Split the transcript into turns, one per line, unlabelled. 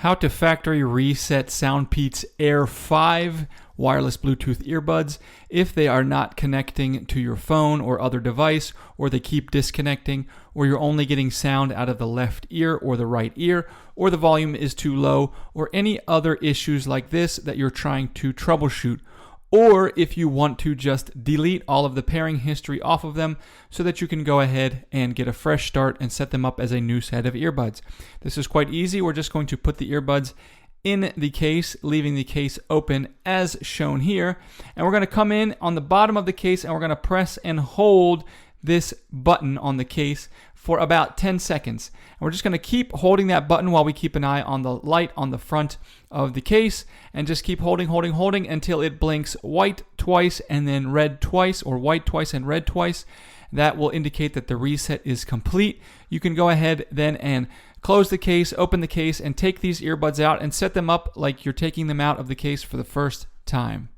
How to factory reset SoundPEATS Air5 wireless Bluetooth earbuds if they are not connecting to your phone or other device, or they keep disconnecting, or you're only getting sound out of the left ear or the right ear, or the volume is too low, or any other issues like this that you're trying to troubleshoot. Or if you want to just delete all of the pairing history off of them so that you can go ahead and get a fresh start and set them up as a new set of earbuds. This is quite easy. We're just going to put the earbuds in the case, leaving the case open as shown here. And we're going to come in on the bottom of the case and we're going to press and hold this button on the case for about 10 seconds. And we're just going to keep holding that button while we keep an eye on the light on the front of the case, and just keep holding until it blinks white twice and then red twice, or white twice and red twice. That will indicate that the reset is complete. You can go ahead then and close the case, open the case, and take these earbuds out and set them up like you're taking them out of the case for the first time.